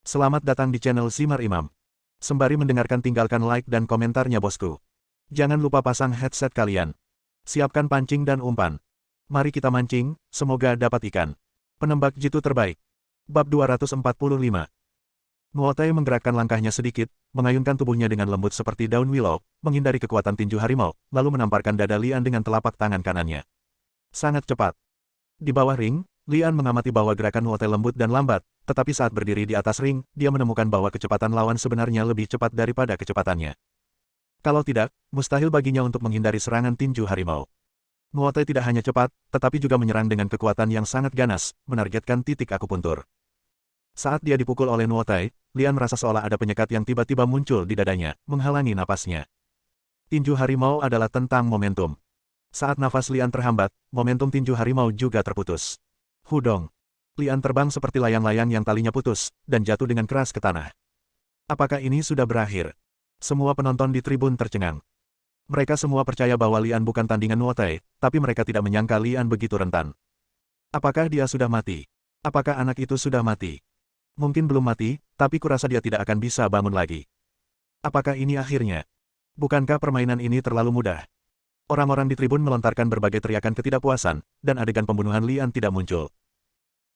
Selamat datang di channel Simar Imam. Sembari mendengarkan tinggalkan like dan komentarnya bosku. Jangan lupa pasang headset kalian. Siapkan pancing dan umpan. Mari kita mancing, semoga dapat ikan. Penembak jitu terbaik. Bab 245. Nuotai menggerakkan langkahnya sedikit, mengayunkan tubuhnya dengan lembut seperti daun willow, menghindari kekuatan tinju harimau, lalu menamparkan dada Lian dengan telapak tangan kanannya. Sangat cepat. Di bawah ring, Lian mengamati bahwa gerakan Nuotai lembut dan lambat, tetapi saat berdiri di atas ring, dia menemukan bahwa kecepatan lawan sebenarnya lebih cepat daripada kecepatannya. Kalau tidak, mustahil baginya untuk menghindari serangan tinju harimau. Nuotai tidak hanya cepat, tetapi juga menyerang dengan kekuatan yang sangat ganas, menargetkan titik akupuntur. Saat dia dipukul oleh Nuotai, Lian merasa seolah ada penyekat yang tiba-tiba muncul di dadanya, menghalangi napasnya. Tinju harimau adalah tentang momentum. Saat nafas Lian terhambat, momentum tinju harimau juga terputus. Hudong. Lian terbang seperti layang-layang yang talinya putus, dan jatuh dengan keras ke tanah. Apakah ini sudah berakhir? Semua penonton di tribun tercengang. Mereka semua percaya bahwa Lian bukan tandingan Nuotai, tapi mereka tidak menyangka Lian begitu rentan. Apakah dia sudah mati? Apakah anak itu sudah mati? Mungkin belum mati, tapi kurasa dia tidak akan bisa bangun lagi. Apakah ini akhirnya? Bukankah permainan ini terlalu mudah? Orang-orang di tribun melontarkan berbagai teriakan ketidakpuasan, dan adegan pembunuhan Lian tidak muncul.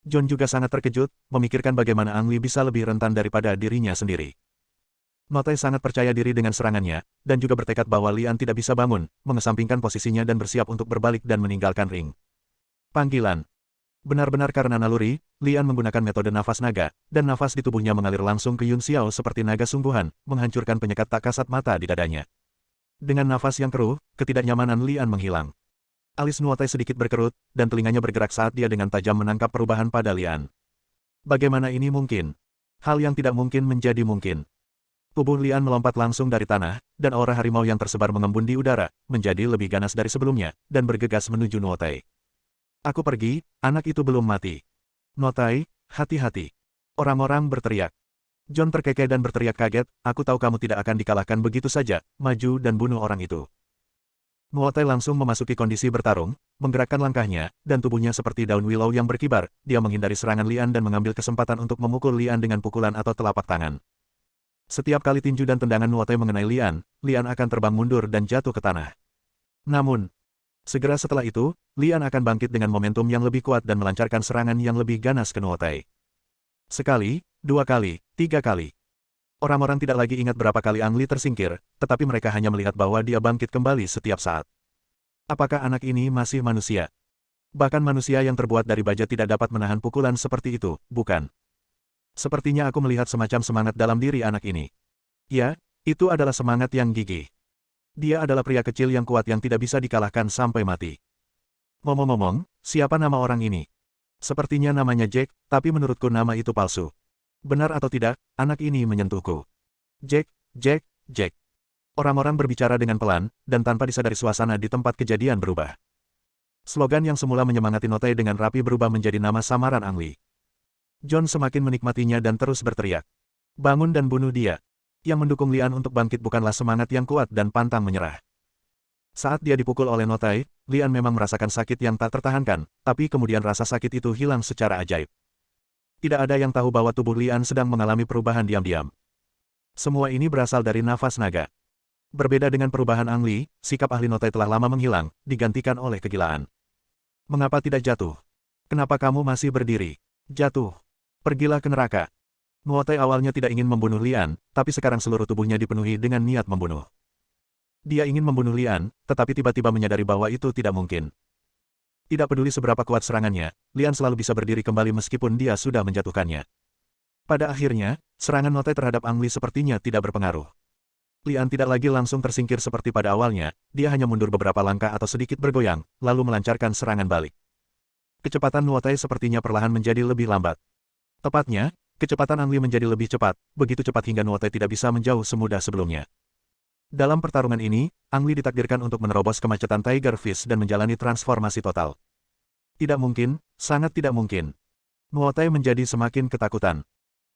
John juga sangat terkejut, memikirkan bagaimana Ang Li bisa lebih rentan daripada dirinya sendiri. Nuotai sangat percaya diri dengan serangannya, dan juga bertekad bahwa Lian tidak bisa bangun, mengesampingkan posisinya dan bersiap untuk berbalik dan meninggalkan ring. Panggilan. Benar-benar karena naluri, Lian menggunakan metode nafas naga, dan nafas di tubuhnya mengalir langsung ke Yun Xiao seperti naga sungguhan, menghancurkan penyekat tak kasat mata di dadanya. Dengan nafas yang keruh, ketidaknyamanan Lian menghilang. Alis Nuotai sedikit berkerut, dan telinganya bergerak saat dia dengan tajam menangkap perubahan pada Lian. Bagaimana ini mungkin? Hal yang tidak mungkin menjadi mungkin. Tubuh Lian melompat langsung dari tanah, dan aura harimau yang tersebar mengembun di udara, menjadi lebih ganas dari sebelumnya, dan bergegas menuju Nuotai. Aku pergi, anak itu belum mati. Nuotai, hati-hati. Orang-orang berteriak. John terkekeh dan berteriak kaget, aku tahu kamu tidak akan dikalahkan begitu saja, maju dan bunuh orang itu. Nuotai langsung memasuki kondisi bertarung, menggerakkan langkahnya, dan tubuhnya seperti daun willow yang berkibar, dia menghindari serangan Lian dan mengambil kesempatan untuk memukul Lian dengan pukulan atau telapak tangan. Setiap kali tinju dan tendangan Nuotai mengenai Lian, Lian akan terbang mundur dan jatuh ke tanah. Namun, segera setelah itu, Lian akan bangkit dengan momentum yang lebih kuat dan melancarkan serangan yang lebih ganas ke Nuotai. Sekali, dua kali, tiga kali. Orang-orang tidak lagi ingat berapa kali Ang Li tersingkir, tetapi mereka hanya melihat bahwa dia bangkit kembali setiap saat. Apakah anak ini masih manusia? Bahkan manusia yang terbuat dari baja tidak dapat menahan pukulan seperti itu, bukan? Sepertinya aku melihat semacam semangat dalam diri anak ini. Ya, itu adalah semangat yang gigih. Dia adalah pria kecil yang kuat yang tidak bisa dikalahkan sampai mati. Ngomong-ngomong, siapa nama orang ini? Sepertinya namanya Jack, tapi menurutku nama itu palsu. Benar atau tidak, anak ini menyentuhku. Jack, Jack, Jack. Orang-orang berbicara dengan pelan, dan tanpa disadari suasana di tempat kejadian berubah. Slogan yang semula menyemangati Nuotai dengan rapi berubah menjadi nama samaran Ang Li. John semakin menikmatinya dan terus berteriak. Bangun dan bunuh dia. Yang mendukung Lian untuk bangkit bukanlah semangat yang kuat dan pantang menyerah. Saat dia dipukul oleh Nuotai, Lian memang merasakan sakit yang tak tertahankan, tapi kemudian rasa sakit itu hilang secara ajaib. Tidak ada yang tahu bahwa tubuh Lian sedang mengalami perubahan diam-diam. Semua ini berasal dari nafas naga. Berbeda dengan perubahan Ang Li, sikap ahli Nuotai telah lama menghilang, digantikan oleh kegilaan. Mengapa tidak jatuh? Kenapa kamu masih berdiri? Jatuh. Pergilah ke neraka. Nuotai awalnya tidak ingin membunuh Lian, tapi sekarang seluruh tubuhnya dipenuhi dengan niat membunuh. Dia ingin membunuh Lian, tetapi tiba-tiba menyadari bahwa itu tidak mungkin. Tidak peduli seberapa kuat serangannya, Lian selalu bisa berdiri kembali meskipun dia sudah menjatuhkannya. Pada akhirnya, serangan Nuotai terhadap Ang Li sepertinya tidak berpengaruh. Lian tidak lagi langsung tersingkir seperti pada awalnya, dia hanya mundur beberapa langkah atau sedikit bergoyang, lalu melancarkan serangan balik. Kecepatan Nuotai sepertinya perlahan menjadi lebih lambat. Tepatnya, kecepatan Ang Li menjadi lebih cepat, begitu cepat hingga Nuotai tidak bisa menjauh semudah sebelumnya. Dalam pertarungan ini, Ang Li ditakdirkan untuk menerobos kemacetan Tiger Fish dan menjalani transformasi total. Tidak mungkin, sangat tidak mungkin. Nuotai menjadi semakin ketakutan.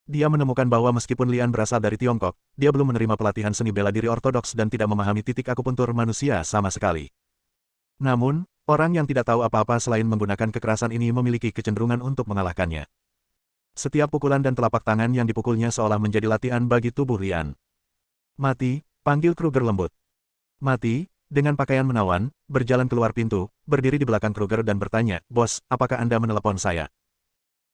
Dia menemukan bahwa meskipun Lian berasal dari Tiongkok, dia belum menerima pelatihan seni bela diri ortodoks dan tidak memahami titik akupuntur manusia sama sekali. Namun, orang yang tidak tahu apa-apa selain menggunakan kekerasan ini memiliki kecenderungan untuk mengalahkannya. Setiap pukulan dan telapak tangan yang dipukulnya seolah menjadi latihan bagi tubuh Lian. Mati, panggil Kruger lembut. Mati, dengan pakaian menawan, berjalan keluar pintu, berdiri di belakang Kruger dan bertanya, "Bos, apakah Anda menelepon saya?"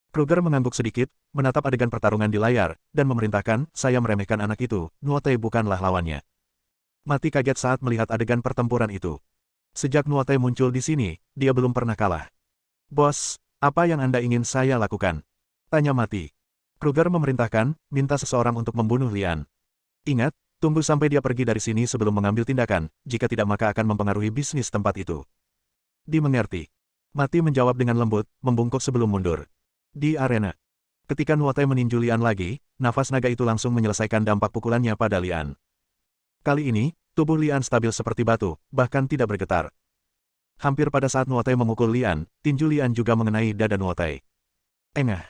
Kruger mengangguk sedikit, menatap adegan pertarungan di layar, dan memerintahkan, "Saya meremehkan anak itu, Nuotei bukanlah lawannya." Mati kaget saat melihat adegan pertempuran itu. Sejak Nuotei muncul di sini, dia belum pernah kalah. "Bos, apa yang Anda ingin saya lakukan?" tanya Mati. Kruger memerintahkan, "Minta seseorang untuk membunuh Lian. Ingat, tunggu sampai dia pergi dari sini sebelum mengambil tindakan, jika tidak maka akan mempengaruhi bisnis tempat itu." "Dimengerti." Mati menjawab dengan lembut, membungkuk sebelum mundur. Di arena. Ketika Nuotei meninju Lian lagi, nafas naga itu langsung menyelesaikan dampak pukulannya pada Lian. Kali ini, tubuh Lian stabil seperti batu, bahkan tidak bergetar. Hampir pada saat Nuotei memukul Lian, tinju Lian juga mengenai dada Nuotei. Engah.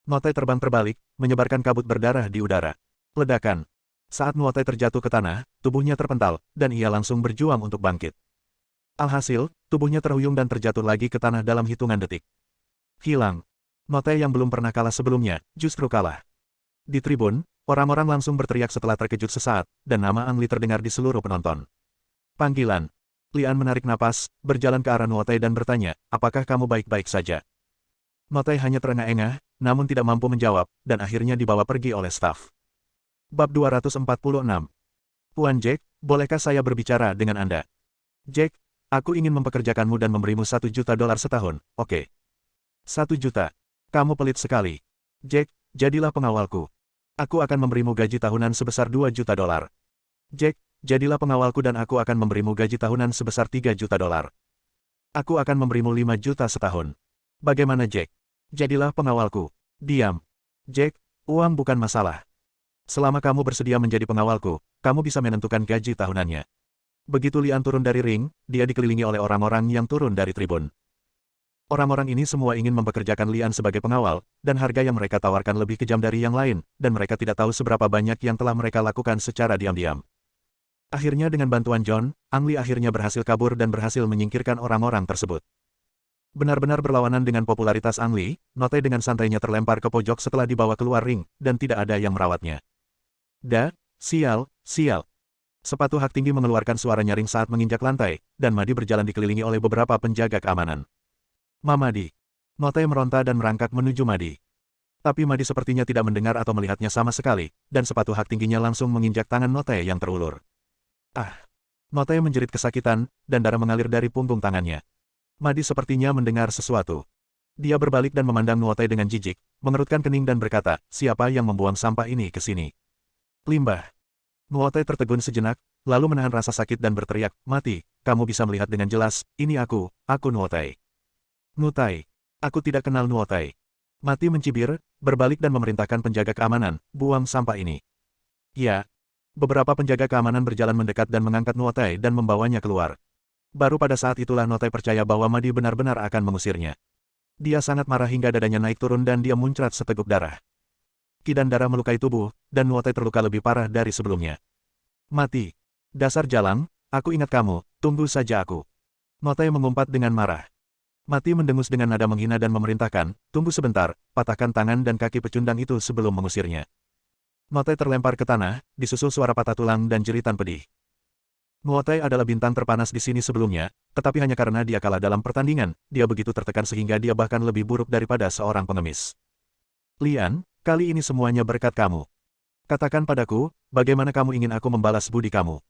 Nuotei terbang terbalik, menyebarkan kabut berdarah di udara. Ledakan. Saat Nuotei terjatuh ke tanah, tubuhnya terpental, dan ia langsung berjuang untuk bangkit. Alhasil, tubuhnya terhuyung dan terjatuh lagi ke tanah dalam hitungan detik. Hilang. Nuotei yang belum pernah kalah sebelumnya, justru kalah. Di tribun, orang-orang langsung berteriak setelah terkejut sesaat, dan nama Ang Li terdengar di seluruh penonton. Panggilan. Lian menarik napas, berjalan ke arah Nuotei dan bertanya, "Apakah kamu baik-baik saja?" Nuotei hanya terengah-engah, namun tidak mampu menjawab, dan akhirnya dibawa pergi oleh staf. Bab 246. "Puan Jack, bolehkah saya berbicara dengan Anda?" "Jack, aku ingin mempekerjakanmu dan memberimu $1 juta setahun, oke?" "1 juta. Kamu pelit sekali. Jack, jadilah pengawalku. Aku akan memberimu gaji tahunan sebesar $2 juta. Jack, jadilah pengawalku dan aku akan memberimu gaji tahunan sebesar $3 juta. Aku akan memberimu 5 juta setahun. Bagaimana Jack? Jadilah pengawalku." "Diam. Jack, uang bukan masalah. Selama kamu bersedia menjadi pengawalku, kamu bisa menentukan gaji tahunannya." Begitu Lian turun dari ring, dia dikelilingi oleh orang-orang yang turun dari tribun. Orang-orang ini semua ingin mempekerjakan Lian sebagai pengawal, dan harga yang mereka tawarkan lebih kejam dari yang lain, dan mereka tidak tahu seberapa banyak yang telah mereka lakukan secara diam-diam. Akhirnya dengan bantuan John, Ang Li akhirnya berhasil kabur dan berhasil menyingkirkan orang-orang tersebut. Benar-benar berlawanan dengan popularitas Ang Li, Nuotei dengan santainya terlempar ke pojok setelah dibawa keluar ring, dan tidak ada yang merawatnya. Sial, sial. Sepatu hak tinggi mengeluarkan suara nyaring saat menginjak lantai, dan Madi berjalan dikelilingi oleh beberapa penjaga keamanan. "Mamadi." Nuotei meronta dan merangkak menuju Madi. Tapi Madi sepertinya tidak mendengar atau melihatnya sama sekali, dan sepatu hak tingginya langsung menginjak tangan Nuotei yang terulur. "Ah!" Nuotei menjerit kesakitan, dan darah mengalir dari punggung tangannya. Madi sepertinya mendengar sesuatu. Dia berbalik dan memandang Nuotei dengan jijik, mengerutkan kening dan berkata, "Siapa yang membuang sampah ini ke sini?" "Limbah." Nuotei tertegun sejenak, lalu menahan rasa sakit dan berteriak, "Mati, kamu bisa melihat dengan jelas, ini aku Nuotei." "Nuotei. Aku tidak kenal Nuotei." Mati mencibir, berbalik dan memerintahkan penjaga keamanan, "Buang sampah ini." "Ya." Beberapa penjaga keamanan berjalan mendekat dan mengangkat Nuotei dan membawanya keluar. Baru pada saat itulah Nuotei percaya bahwa Madi benar-benar akan mengusirnya. Dia sangat marah hingga dadanya naik turun dan dia muncrat seteguk darah. Ki dan darah melukai tubuh, dan Nuotei terluka lebih parah dari sebelumnya. "Mati. Dasar jalang, aku ingat kamu, tunggu saja aku." Nuotei mengumpat dengan marah. Mati mendengus dengan nada menghina dan memerintahkan, "Tunggu sebentar, patahkan tangan dan kaki pecundang itu sebelum mengusirnya." Nuotei terlempar ke tanah, disusul suara patah tulang dan jeritan pedih. Nuotei adalah bintang terpanas di sini sebelumnya, tetapi hanya karena dia kalah dalam pertandingan, dia begitu tertekan sehingga dia bahkan lebih buruk daripada seorang pengemis. "Lian, kali ini semuanya berkat kamu. Katakan padaku, bagaimana kamu ingin aku membalas budi kamu?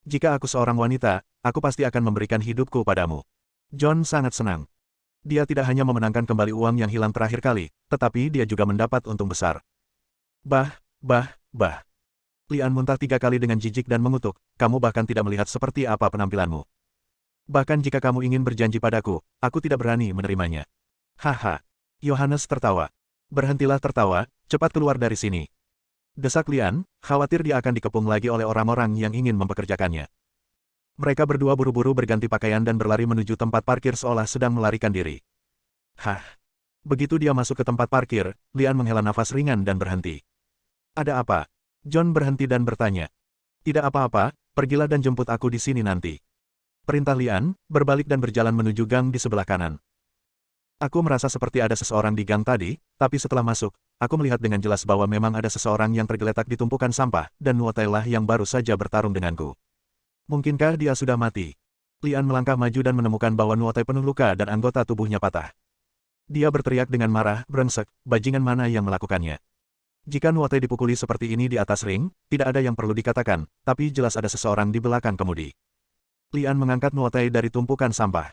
Jika aku seorang wanita, aku pasti akan memberikan hidupku padamu." John sangat senang. Dia tidak hanya memenangkan kembali uang yang hilang terakhir kali, tetapi dia juga mendapat untung besar. Bah. Lian muntah 3 kali dengan jijik dan mengutuk, "Kamu bahkan tidak melihat seperti apa penampilanmu. Bahkan jika kamu ingin berjanji padaku, aku tidak berani menerimanya." "Haha." Yohanes tertawa. "Berhentilah tertawa, cepat keluar dari sini." Desak Lian, khawatir dia akan dikepung lagi oleh orang-orang yang ingin mempekerjakannya. Mereka berdua buru-buru berganti pakaian dan berlari menuju tempat parkir seolah sedang melarikan diri. Begitu dia masuk ke tempat parkir, Lian menghela nafas ringan dan berhenti. "Ada apa?" John berhenti dan bertanya. "Tidak apa-apa, pergilah dan jemput aku di sini nanti." Perintah Lian, berbalik dan berjalan menuju gang di sebelah kanan. "Aku merasa seperti ada seseorang di gang tadi, tapi setelah masuk, aku melihat dengan jelas bahwa memang ada seseorang yang tergeletak di tumpukan sampah, dan Nuotai lah yang baru saja bertarung denganku. Mungkinkah dia sudah mati? Lian melangkah maju dan menemukan bahwa Nuotai penuh luka dan anggota tubuhnya patah. Dia berteriak dengan marah, brengsek, bajingan mana yang melakukannya? Jika Nuotai dipukuli seperti ini di atas ring, tidak ada yang perlu dikatakan, tapi jelas ada seseorang di belakang kemudi. Lian mengangkat Nuotai dari tumpukan sampah.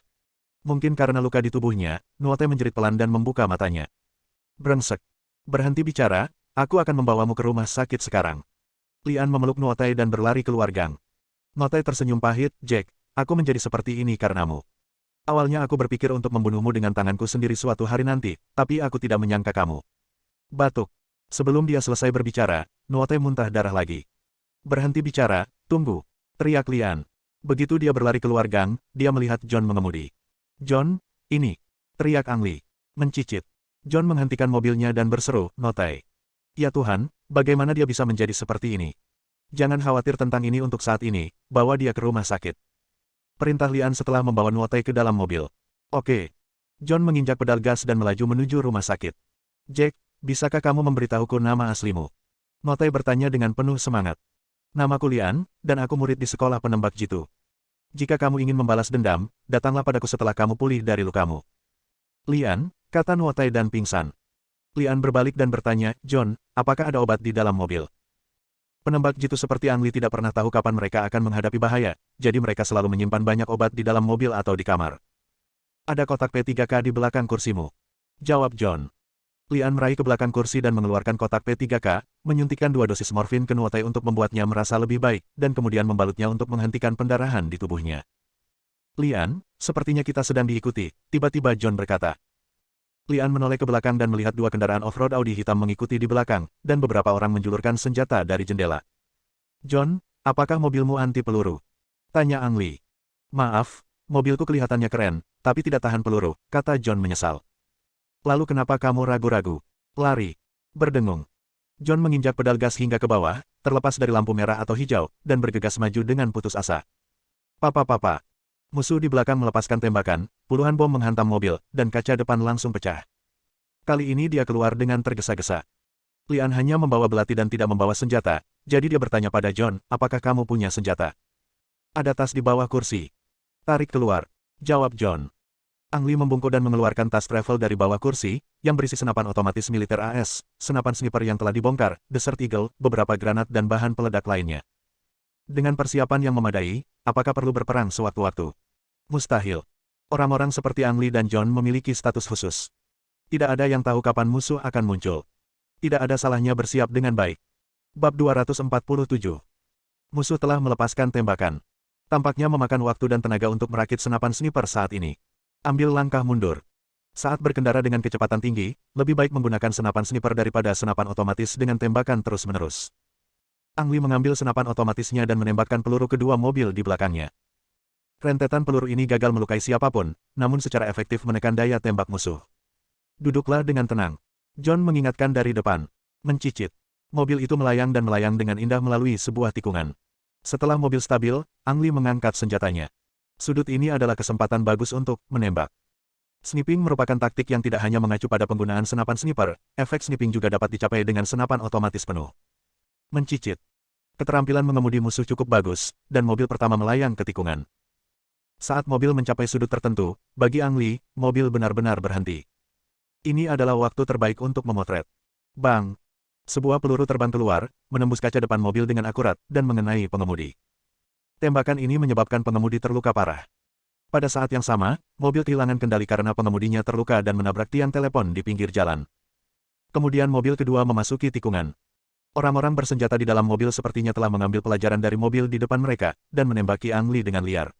Mungkin karena luka di tubuhnya, Nuotai menjerit pelan dan membuka matanya. Brengsek. Berhenti bicara, aku akan membawamu ke rumah sakit sekarang. Lian memeluk Nuotai dan berlari keluar gang. Nuotai tersenyum pahit, Jack, aku menjadi seperti ini karenamu. Awalnya aku berpikir untuk membunuhmu dengan tanganku sendiri suatu hari nanti, tapi aku tidak menyangka kamu. Batuk. Sebelum dia selesai berbicara, Nuotai muntah darah lagi. Berhenti bicara, tunggu. Teriak Lian. Begitu dia berlari keluar gang, dia melihat John mengemudi. John, ini. Teriak Angli. Mencicit. John menghentikan mobilnya dan berseru, Nuotai. Ya Tuhan, bagaimana dia bisa menjadi seperti ini? Jangan khawatir tentang ini untuk saat ini, bawa dia ke rumah sakit. Perintah Lian setelah membawa Nuotai ke dalam mobil. Oke. John menginjak pedal gas dan melaju menuju rumah sakit. Jack, bisakah kamu memberitahuku nama aslimu? Nuotai bertanya dengan penuh semangat. Namaku Lian, dan aku murid di sekolah penembak jitu. Jika kamu ingin membalas dendam, datanglah padaku setelah kamu pulih dari lukamu. Lian, kata Nuotai dan pingsan. Lian berbalik dan bertanya, John, apakah ada obat di dalam mobil? Penembak jitu seperti Angli tidak pernah tahu kapan mereka akan menghadapi bahaya, jadi mereka selalu menyimpan banyak obat di dalam mobil atau di kamar. Ada kotak P3K di belakang kursimu. Jawab John. Lian meraih ke belakang kursi dan mengeluarkan kotak P3K, menyuntikkan 2 dosis morfin ke Nuotai untuk membuatnya merasa lebih baik, dan kemudian membalutnya untuk menghentikan pendarahan di tubuhnya. Lian, sepertinya kita sedang diikuti, tiba-tiba John berkata. Lian menoleh ke belakang dan melihat 2 kendaraan off-road Audi hitam mengikuti di belakang, dan beberapa orang menjulurkan senjata dari jendela. John, apakah mobilmu anti peluru? Tanya Angli. Maaf, mobilku kelihatannya keren, tapi tidak tahan peluru, kata John menyesal. Lalu kenapa kamu ragu-ragu? Lari. Berdengung. John menginjak pedal gas hingga ke bawah, terlepas dari lampu merah atau hijau, dan bergegas maju dengan putus asa. Papa. Musuh di belakang melepaskan tembakan, puluhan bom menghantam mobil, dan kaca depan langsung pecah. Kali ini dia keluar dengan tergesa-gesa. Lian hanya membawa belati dan tidak membawa senjata, jadi dia bertanya pada John, apakah kamu punya senjata? Ada tas di bawah kursi. Tarik keluar. Jawab John. Angli membungkuk dan mengeluarkan tas travel dari bawah kursi, yang berisi senapan otomatis militer AS, senapan sniper yang telah dibongkar, Desert Eagle, beberapa granat dan bahan peledak lainnya. Dengan persiapan yang memadai, apakah perlu berperang sewaktu-waktu? Mustahil. Orang-orang seperti Angli dan John memiliki status khusus. Tidak ada yang tahu kapan musuh akan muncul. Tidak ada salahnya bersiap dengan baik. Bab 247. Musuh telah melepaskan tembakan. Tampaknya memakan waktu dan tenaga untuk merakit senapan sniper saat ini. Ambil langkah mundur. Saat berkendara dengan kecepatan tinggi, lebih baik menggunakan senapan sniper daripada senapan otomatis dengan tembakan terus-menerus. Angli mengambil senapan otomatisnya dan menembakkan peluru kedua mobil di belakangnya. Rentetan peluru ini gagal melukai siapapun, namun secara efektif menekan daya tembak musuh. Duduklah dengan tenang. John mengingatkan dari depan. Mencicit. Mobil itu melayang dan melayang dengan indah melalui sebuah tikungan. Setelah mobil stabil, Angli mengangkat senjatanya. Sudut ini adalah kesempatan bagus untuk menembak. Sniping merupakan taktik yang tidak hanya mengacu pada penggunaan senapan sniper, efek sniping juga dapat dicapai dengan senapan otomatis penuh. Mencicit. Keterampilan mengemudi musuh cukup bagus, dan mobil pertama melayang ke tikungan. Saat mobil mencapai sudut tertentu, bagi Angli, mobil benar-benar berhenti. Ini adalah waktu terbaik untuk memotret. Bang! Sebuah peluru terbang keluar, menembus kaca depan mobil dengan akurat, dan mengenai pengemudi. Tembakan ini menyebabkan pengemudi terluka parah. Pada saat yang sama, mobil kehilangan kendali karena pengemudinya terluka dan menabrak tiang telepon di pinggir jalan. Kemudian mobil kedua memasuki tikungan. Orang-orang bersenjata di dalam mobil sepertinya telah mengambil pelajaran dari mobil di depan mereka, dan menembaki Angli dengan liar.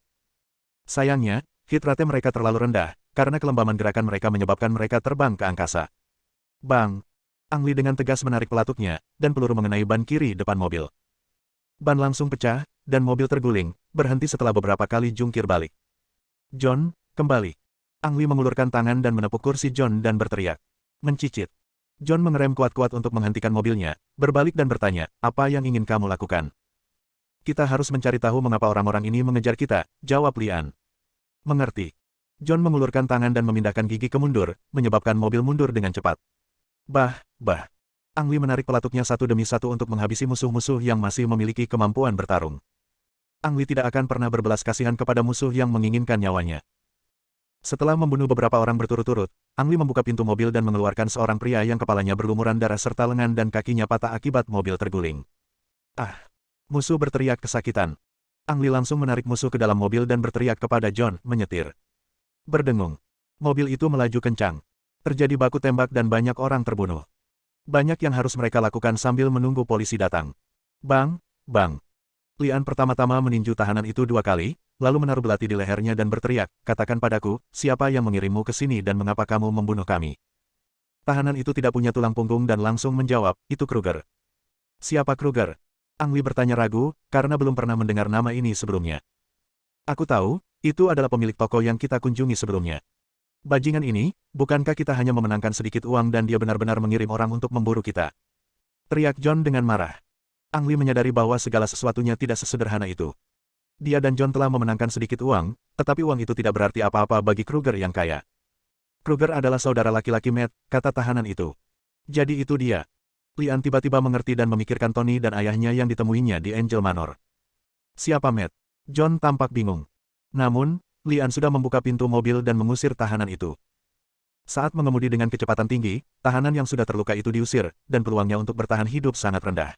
Sayangnya, hit rate mereka terlalu rendah, karena kelembaman gerakan mereka menyebabkan mereka terbang ke angkasa. Bang! Angli dengan tegas menarik pelatuknya, dan peluru mengenai ban kiri depan mobil. Ban langsung pecah, dan mobil terguling, berhenti setelah beberapa kali jungkir balik. John, kembali. Angli mengulurkan tangan dan menepuk kursi John dan berteriak. Mencicit. John mengerem kuat-kuat untuk menghentikan mobilnya, berbalik dan bertanya, apa yang ingin kamu lakukan? Kita harus mencari tahu mengapa orang-orang ini mengejar kita, jawab Lian. Mengerti. John mengulurkan tangan dan memindahkan gigi ke mundur, menyebabkan mobil mundur dengan cepat. Bah. Ang Li menarik pelatuknya satu demi satu untuk menghabisi musuh-musuh yang masih memiliki kemampuan bertarung. Ang Li tidak akan pernah berbelas kasihan kepada musuh yang menginginkan nyawanya. Setelah membunuh beberapa orang berturut-turut, Ang Li membuka pintu mobil dan mengeluarkan seorang pria yang kepalanya berlumuran darah serta lengan dan kakinya patah akibat mobil terguling. Ah! Musuh berteriak kesakitan. Ang Li langsung menarik musuh ke dalam mobil dan berteriak kepada John, menyetir. Berdengung. Mobil itu melaju kencang. Terjadi baku tembak dan banyak orang terbunuh. Banyak yang harus mereka lakukan sambil menunggu polisi datang. Bang! Lian pertama-tama meninju tahanan itu 2 kali, lalu menaruh belati di lehernya dan berteriak, katakan padaku, siapa yang mengirimmu ke sini dan mengapa kamu membunuh kami? Tahanan itu tidak punya tulang punggung dan langsung menjawab, itu Kruger. Siapa Kruger? Ang Li bertanya ragu, karena belum pernah mendengar nama ini sebelumnya. Aku tahu, itu adalah pemilik toko yang kita kunjungi sebelumnya. Bajingan ini, bukankah kita hanya memenangkan sedikit uang dan dia benar-benar mengirim orang untuk memburu kita? Teriak John dengan marah. Ang Li menyadari bahwa segala sesuatunya tidak sesederhana itu. Dia dan John telah memenangkan sedikit uang, tetapi uang itu tidak berarti apa-apa bagi Kruger yang kaya. Kruger adalah saudara laki-laki Matt, kata tahanan itu. Jadi itu dia. Lian tiba-tiba mengerti dan memikirkan Tony dan ayahnya yang ditemuinya di Angel Manor. Siapa Matt? John tampak bingung. Namun, Lian sudah membuka pintu mobil dan mengusir tahanan itu. Saat mengemudi dengan kecepatan tinggi, tahanan yang sudah terluka itu diusir, dan peluangnya untuk bertahan hidup sangat rendah.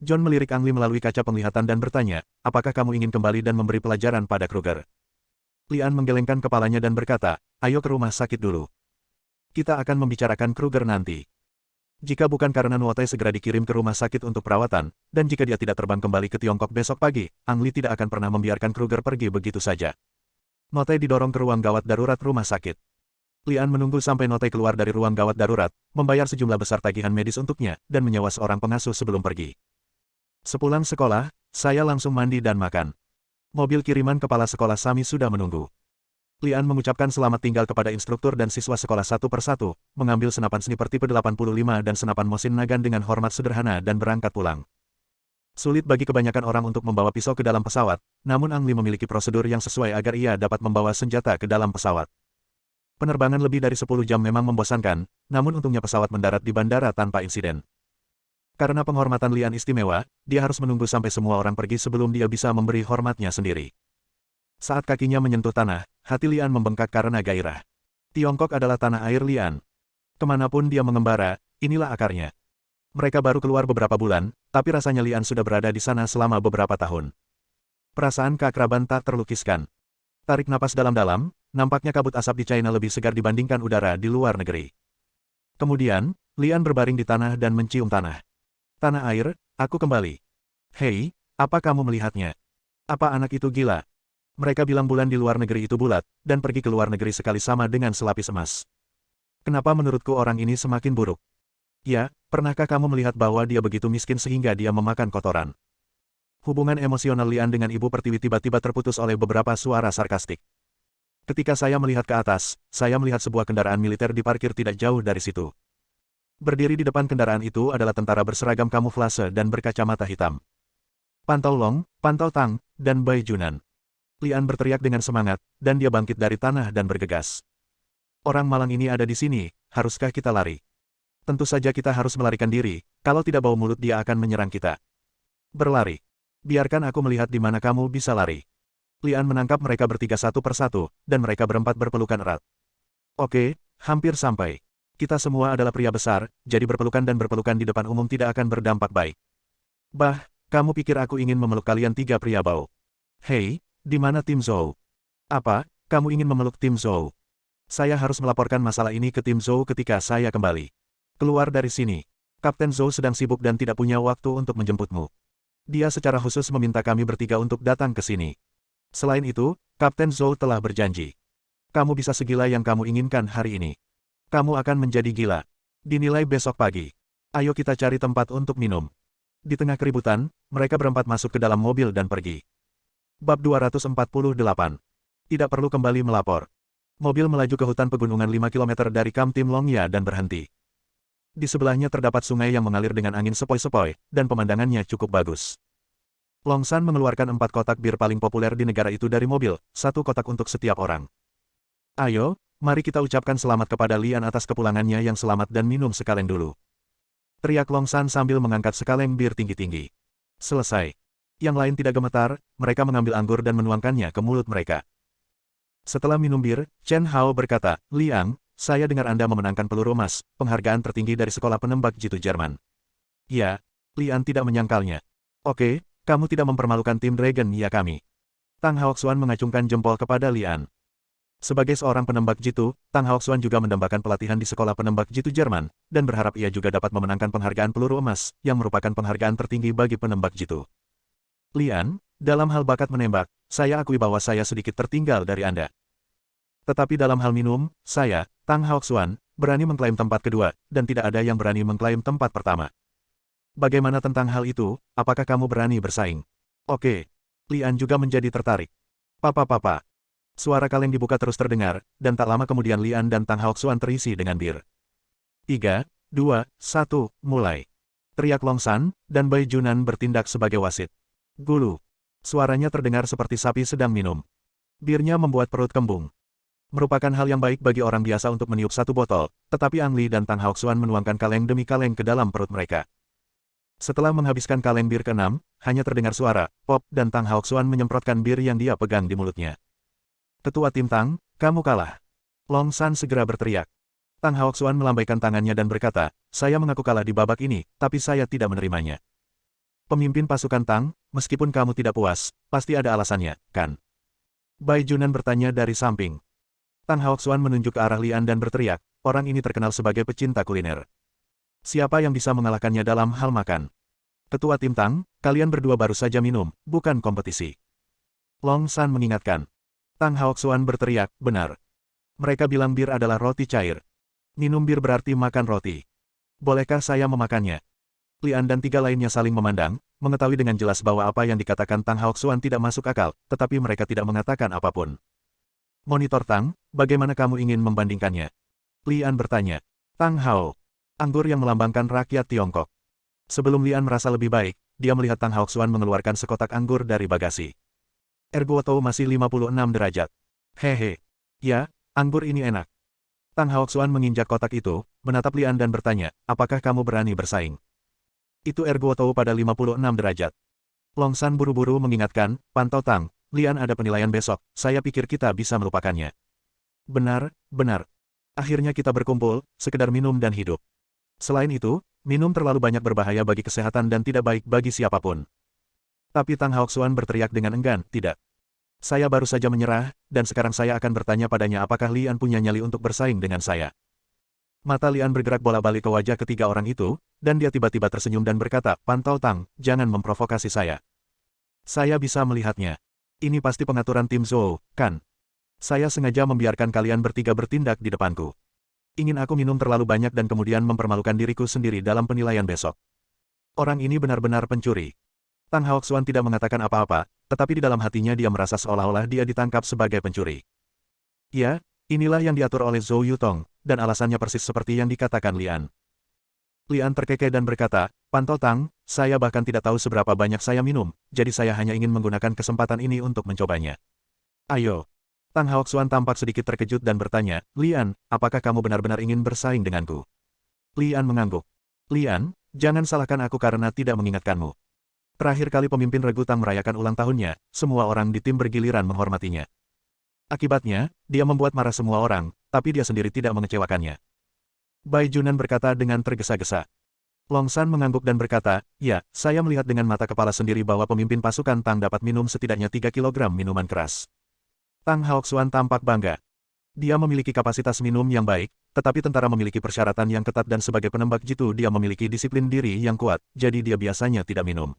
John melirik Ang Li melalui kaca penglihatan dan bertanya, apakah kamu ingin kembali dan memberi pelajaran pada Kruger? Lian menggelengkan kepalanya dan berkata, ayo ke rumah sakit dulu. Kita akan membicarakan Kruger nanti. Jika bukan karena Nuotai segera dikirim ke rumah sakit untuk perawatan, dan jika dia tidak terbang kembali ke Tiongkok besok pagi, Ang Li tidak akan pernah membiarkan Kruger pergi begitu saja. Notai didorong ke ruang gawat darurat rumah sakit. Lian menunggu sampai Notai keluar dari ruang gawat darurat, membayar sejumlah besar tagihan medis untuknya, dan menyewa seorang pengasuh sebelum pergi. Sepulang sekolah, saya langsung mandi dan makan. Mobil kiriman kepala sekolah Sami sudah menunggu. Lian mengucapkan selamat tinggal kepada instruktur dan siswa sekolah satu persatu, mengambil senapan sniper tipe 85 dan senapan Mosin Nagant dengan hormat sederhana dan berangkat pulang. Sulit bagi kebanyakan orang untuk membawa pisau ke dalam pesawat, namun Ang Li memiliki prosedur yang sesuai agar ia dapat membawa senjata ke dalam pesawat. Penerbangan lebih dari 10 jam memang membosankan, namun untungnya pesawat mendarat di bandara tanpa insiden. Karena penghormatan Lian istimewa, dia harus menunggu sampai semua orang pergi sebelum dia bisa memberi hormatnya sendiri. Saat kakinya menyentuh tanah, hati Lian membengkak karena gairah. Tiongkok adalah tanah air Lian. Kemanapun dia mengembara, inilah akarnya. Mereka baru keluar beberapa bulan, tapi rasanya Lian sudah berada di sana selama beberapa tahun. Perasaan keakraban tak terlukiskan. Tarik napas dalam-dalam, nampaknya kabut asap di China lebih segar dibandingkan udara di luar negeri. Kemudian, Lian berbaring di tanah dan mencium tanah. Tanah air, aku kembali. Hei, apa kamu melihatnya? Apa anak itu gila? Mereka bilang bulan di luar negeri itu bulat, dan pergi ke luar negeri sekali sama dengan selapis emas. Kenapa menurutku orang ini semakin buruk? Ya, pernahkah kamu melihat bahwa dia begitu miskin sehingga dia memakan kotoran? Hubungan emosional Lian dengan Ibu Pertiwi tiba-tiba terputus oleh beberapa suara sarkastik. Ketika saya melihat ke atas, saya melihat sebuah kendaraan militer diparkir tidak jauh dari situ. Berdiri di depan kendaraan itu adalah tentara berseragam kamuflase dan berkacamata hitam. Pantau Long, Pantau Tang, dan Bai Junan. Lian berteriak dengan semangat, dan dia bangkit dari tanah dan bergegas. Orang malang ini ada di sini, haruskah kita lari? Tentu saja kita harus melarikan diri, kalau tidak bau mulut dia akan menyerang kita. Berlari. Biarkan aku melihat di mana kamu bisa lari. Lian menangkap mereka bertiga satu persatu, dan mereka berempat berpelukan erat. Oke, hampir sampai. Kita semua adalah pria besar, jadi berpelukan dan berpelukan di depan umum tidak akan berdampak baik. Bah, kamu pikir aku ingin memeluk kalian tiga pria bau? Hei, di mana Tim Zhou? Apa, kamu ingin memeluk Tim Zhou? Saya harus melaporkan masalah ini ke Tim Zhou ketika saya kembali. Keluar dari sini. Kapten Zhou sedang sibuk dan tidak punya waktu untuk menjemputmu. Dia secara khusus meminta kami bertiga untuk datang ke sini. Selain itu, Kapten Zhou telah berjanji. Kamu bisa segila yang kamu inginkan hari ini. Kamu akan menjadi gila. Dinilai besok pagi. Ayo kita cari tempat untuk minum. Di tengah keributan, mereka berempat masuk ke dalam mobil dan pergi. Bab 248. Tidak perlu kembali melapor. Mobil melaju ke hutan pegunungan 5 km dari Kam Tim Longya dan berhenti. Di sebelahnya terdapat sungai yang mengalir dengan angin sepoi-sepoi, dan pemandangannya cukup bagus. Long San mengeluarkan 4 kotak bir paling populer di negara itu dari mobil, 1 kotak untuk setiap orang. Ayo, Mari kita ucapkan selamat kepada Lian atas kepulangannya yang selamat dan minum sekaleng dulu. Teriak Long San sambil mengangkat sekaleng bir tinggi-tinggi. Selesai. Yang lain tidak gemetar, mereka mengambil anggur dan menuangkannya ke mulut mereka. Setelah minum bir, Chen Hao berkata, Liang, saya dengar Anda memenangkan peluru emas, penghargaan tertinggi dari sekolah penembak jitu Jerman. Ya, Lian tidak menyangkalnya. Oke, kamu tidak mempermalukan tim Dragon ya kami. Tang Haoxuan mengacungkan jempol kepada Lian. Sebagai seorang penembak jitu, Tang Haoxuan juga mendambakan pelatihan di sekolah penembak jitu Jerman, dan berharap ia juga dapat memenangkan penghargaan peluru emas, yang merupakan penghargaan tertinggi bagi penembak jitu. Lian, dalam hal bakat menembak, saya akui bahwa saya sedikit tertinggal dari Anda. Tetapi dalam hal minum, saya, Tang Haoxuan, berani mengklaim tempat kedua, dan tidak ada yang berani mengklaim tempat pertama. Bagaimana tentang hal itu, apakah kamu berani bersaing? Oke. Lian juga menjadi tertarik. Papa. Suara kaleng dibuka terus terdengar, dan tak lama kemudian Lian dan Tang Haoxuan terisi dengan bir. 3, 2, 1, mulai. Teriak Long San, dan Bai Junan bertindak sebagai wasit. Gulu. Suaranya terdengar seperti sapi sedang minum. Birnya membuat perut kembung. Merupakan hal yang baik bagi orang biasa untuk meniup satu botol, tetapi Ang Li dan Tang Haoxuan menuangkan kaleng demi kaleng ke dalam perut mereka. Setelah menghabiskan kaleng bir ke-6, hanya terdengar suara pop dan Tang Haoxuan menyemprotkan bir yang dia pegang di mulutnya. Ketua tim Tang, kamu kalah. Long San segera berteriak. Tang Haoxuan melambaikan tangannya dan berkata, saya mengaku kalah di babak ini, tapi saya tidak menerimanya. Pemimpin pasukan Tang, meskipun kamu tidak puas, pasti ada alasannya, kan? Bai Junan bertanya dari samping. Tang Haoxuan menunjuk ke arah Lian dan berteriak, orang ini terkenal sebagai pecinta kuliner. Siapa yang bisa mengalahkannya dalam hal makan? Ketua tim Tang, kalian berdua baru saja minum, bukan kompetisi. Long San mengingatkan. Tang Haoxuan berteriak, benar. Mereka bilang bir adalah roti cair. Minum bir berarti makan roti. Bolehkah saya memakannya? Lian dan tiga lainnya saling memandang, mengetahui dengan jelas bahwa apa yang dikatakan Tang Haoxuan tidak masuk akal, tetapi mereka tidak mengatakan apapun. Monitor Tang, bagaimana kamu ingin membandingkannya? Lian bertanya. Tang Hao. Anggur yang melambangkan rakyat Tiongkok. Sebelum Lian merasa lebih baik, dia melihat Tang Haoxuan mengeluarkan sekotak anggur dari bagasi. Ergoto masih 56 derajat. Hehe. Ya, anggur ini enak. Tang Haoxuan menginjak kotak itu, menatap Lian dan bertanya, apakah kamu berani bersaing? Itu Ergoto pada 56 derajat. Long San buru-buru mengingatkan, pantau Tang, Lian ada penilaian besok, saya pikir kita bisa melupakannya. Benar. Akhirnya kita berkumpul, sekedar minum dan hidup. Selain itu, minum terlalu banyak berbahaya bagi kesehatan dan tidak baik bagi siapapun. Tapi Tang Haoxuan berteriak dengan enggan, tidak. Saya baru saja menyerah, dan sekarang saya akan bertanya padanya apakah Lian punya nyali untuk bersaing dengan saya. Mata Lian bergerak bolak-balik ke wajah ketiga orang itu, dan dia tiba-tiba tersenyum dan berkata, pantau Tang, jangan memprovokasi saya. Saya bisa melihatnya. Ini pasti pengaturan tim Zhou, kan? Saya sengaja membiarkan kalian bertiga bertindak di depanku. Ingin aku minum terlalu banyak dan kemudian mempermalukan diriku sendiri dalam penilaian besok. Orang ini benar-benar pencuri. Tang Haoxuan tidak mengatakan apa-apa, tetapi di dalam hatinya dia merasa seolah-olah dia ditangkap sebagai pencuri. Ya, inilah yang diatur oleh Zhou Yutong, dan alasannya persis seperti yang dikatakan Lian. Lian terkekeh dan berkata, pantau Tang, saya bahkan tidak tahu seberapa banyak saya minum, jadi saya hanya ingin menggunakan kesempatan ini untuk mencobanya. Ayo. Tang Haoxuan tampak sedikit terkejut dan bertanya, Lian, apakah kamu benar-benar ingin bersaing denganku? Lian mengangguk. Lian, jangan salahkan aku karena tidak mengingatkanmu. Terakhir kali pemimpin Regu Tang merayakan ulang tahunnya, semua orang di tim bergiliran menghormatinya. Akibatnya, dia membuat marah semua orang, tapi dia sendiri tidak mengecewakannya. Bai Junan berkata dengan tergesa-gesa. Long San mengangguk dan berkata, ya, saya melihat dengan mata kepala sendiri bahwa pemimpin pasukan Tang dapat minum setidaknya 3 kilogram minuman keras. Tang Haoxuan tampak bangga. Dia memiliki kapasitas minum yang baik, tetapi tentara memiliki persyaratan yang ketat dan sebagai penembak jitu dia memiliki disiplin diri yang kuat, jadi dia biasanya tidak minum.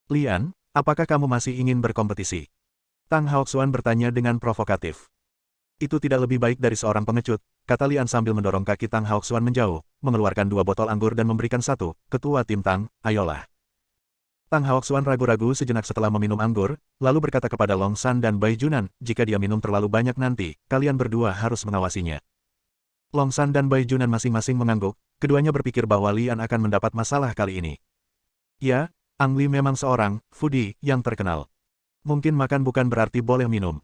Lian, apakah kamu masih ingin berkompetisi? Tang Haoxuan bertanya dengan provokatif. Itu tidak lebih baik dari seorang pengecut, kata Lian sambil mendorong kaki Tang Haoxuan menjauh, mengeluarkan 2 botol anggur dan memberikan satu, ketua tim Tang, ayolah. Tang Haoxuan ragu-ragu sejenak setelah meminum anggur, lalu berkata kepada Long San dan Bai Junan, jika dia minum terlalu banyak nanti, kalian berdua harus mengawasinya. Long San dan Bai Junan masing-masing mengangguk, keduanya berpikir bahwa Lian akan mendapat masalah kali ini. Ya, Ang Li memang seorang foodie yang terkenal. Mungkin makan bukan berarti boleh minum.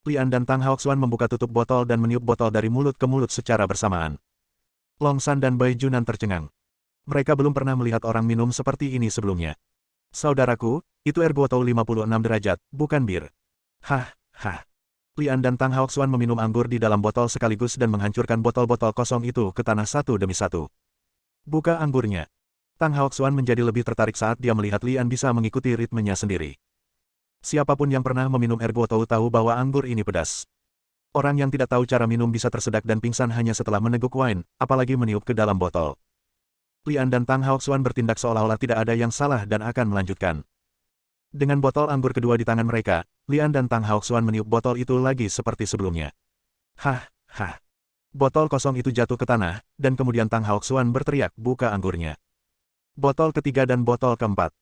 Lian dan Tang Haoxuan membuka tutup botol dan meniup botol dari mulut ke mulut secara bersamaan. Long San dan Bai Junan tercengang. Mereka belum pernah melihat orang minum seperti ini sebelumnya. Saudaraku, itu air botol 56 derajat, bukan bir. Hah, hah. Lian dan Tang Haoxuan meminum anggur di dalam botol sekaligus dan menghancurkan botol-botol kosong itu ke tanah satu demi satu. Buka anggurnya. Tang Haoxuan menjadi lebih tertarik saat dia melihat Lian bisa mengikuti ritmenya sendiri. Siapapun yang pernah meminum air botol tahu bahwa anggur ini pedas. Orang yang tidak tahu cara minum bisa tersedak dan pingsan hanya setelah meneguk wine, apalagi meniup ke dalam botol. Lian dan Tang Haoxuan bertindak seolah-olah tidak ada yang salah dan akan melanjutkan. Dengan botol anggur kedua di tangan mereka, Lian dan Tang Haoxuan meniup botol itu lagi seperti sebelumnya. Hah, hah. Botol kosong itu jatuh ke tanah, dan kemudian Tang Haoxuan berteriak, buka anggurnya. Botol ketiga dan botol keempat.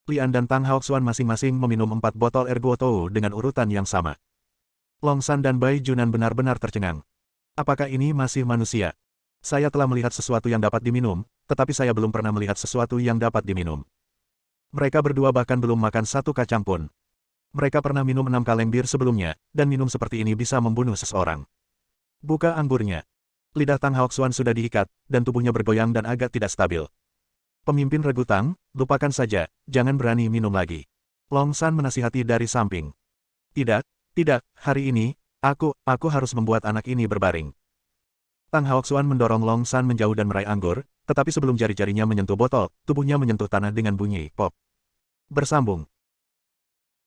Lian dan Tang Haoxuan masing-masing meminum 4 botol air guotou dengan urutan yang sama. Long San dan Bai Junan benar-benar tercengang. Apakah ini masih manusia? Saya telah melihat sesuatu yang dapat diminum, tetapi saya belum pernah melihat sesuatu yang dapat diminum. Mereka berdua bahkan belum makan satu kacang pun. Mereka pernah minum 6 kaleng bir sebelumnya, dan minum seperti ini bisa membunuh seseorang. Buka anggurnya. Lidah Tang Haoxuan sudah diikat, dan tubuhnya bergoyang dan agak tidak stabil. Pemimpin regu Tang, lupakan saja, jangan berani minum lagi. Long San menasihati dari samping. Tidak, tidak, hari ini, aku harus membuat anak ini berbaring. Tang Haoxuan mendorong Long San menjauh dan meraih anggur, tetapi sebelum jari-jarinya menyentuh botol, tubuhnya menyentuh tanah dengan bunyi pop. Bersambung.